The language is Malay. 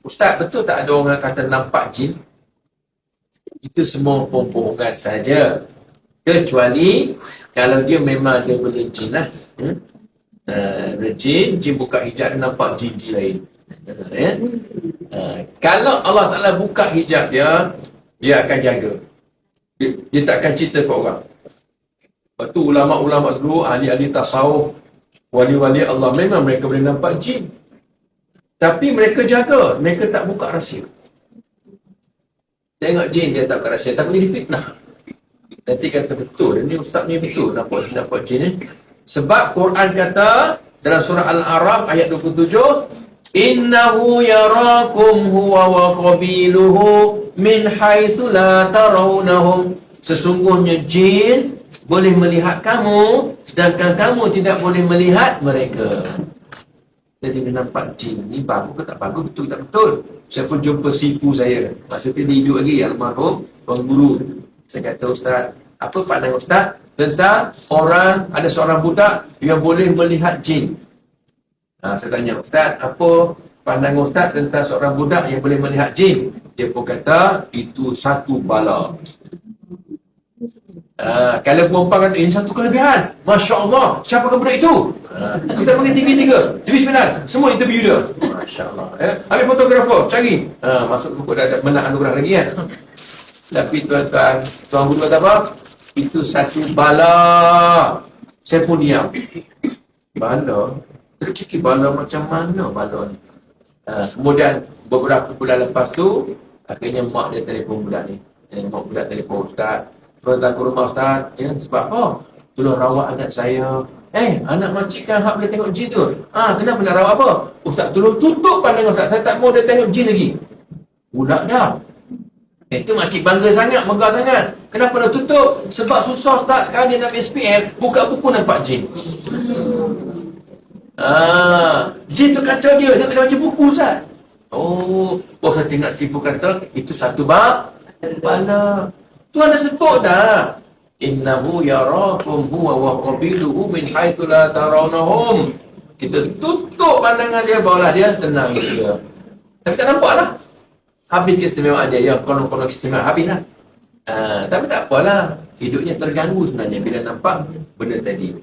Ustaz, betul tak ada orang kata nampak jin? Itu semua bohongan saja. Kecuali kalau dia memang dia boleh jin lah. Jin buka hijab nampak jin lain. Kalau Allah Ta'ala buka hijab dia akan jaga. Dia tak akan cerita ke orang. Lepas tu ulama-ulama dulu, ahli-ahli tasawuf, wali-wali Allah, memang mereka boleh nampak jin. Tapi mereka jaga, mereka tak buka rahsia. Tengok jin, dia tak buka rahsia, takut jadi fitnah. Nanti kata betul, ini ustaz ni betul nampak jin ni. Sebab Quran kata dalam surah Al-A'raf ayat 27, innahu yarakum huwa wa qabiluhu min haitsu la tarawnahum. Sesungguhnya jin boleh melihat kamu, sedangkan kamu tidak boleh melihat mereka. Jadi dia nampak jin ni bagus ke tak bagus, betul tak betul. Saya pun jumpa sifu saya, masa tu dia hidup lagi, almarhum Tuan Guru. Saya kata, Ustaz, apa pandangan Ustaz tentang orang, ada seorang budak yang boleh melihat jin? Saya tanya, Ustaz, apa pandangan Ustaz tentang seorang budak yang boleh melihat jin? Dia pun kata, itu satu bala. Kalau perempuan kata, ini satu kelebihan, Masya Allah, siapa ke budak itu? Kita panggil TV3, TV9, semua interview dia. Masya Allah. Ambil fotografer, cari. Masuk buku dah ada menang anugerah lagi kan. Tapi tuan-tuan, Tuan Guru kata apa? Itu satu bala. Saya pun diam. Bala? Tercikir bala macam mana bala ni? Kemudian beberapa bulan lepas tu, akhirnya mak dia telefon budak ni. Mak budak telefon, Ustaz, turun datang ke rumah Ustaz. Sebab apa? Tolong rawat anak saya. Anak makcik kan hak boleh tengok jin tu. Kenapa nak rawat apa? Ustaz, tolong tutup pandangan Ustaz. Saya tak mau dia tengok jin lagi. Budak dah. Itu makcik bangga sangat, megah sangat. Kenapa nak tutup? Sebab susah Ustaz. Sekarang dia nak SPM, buka buku nampak jin. Jin tu kacau dia tak baca buku Ustaz. Saya tengok sifu kata, itu satu bala. Tuan dah sebut dah. Innahu yarakum huwa wa qabiluhu min haitsu la tarawnahum. Kita tutup pandangan dia, barulah dia tenang dia. Tapi tak nampak lah. Habis keistimewaan dia. Yang konon-konon keistimewaan habis lah. Tapi tak apalah. Hidupnya terganggu sebenarnya bila nampak benda tadi.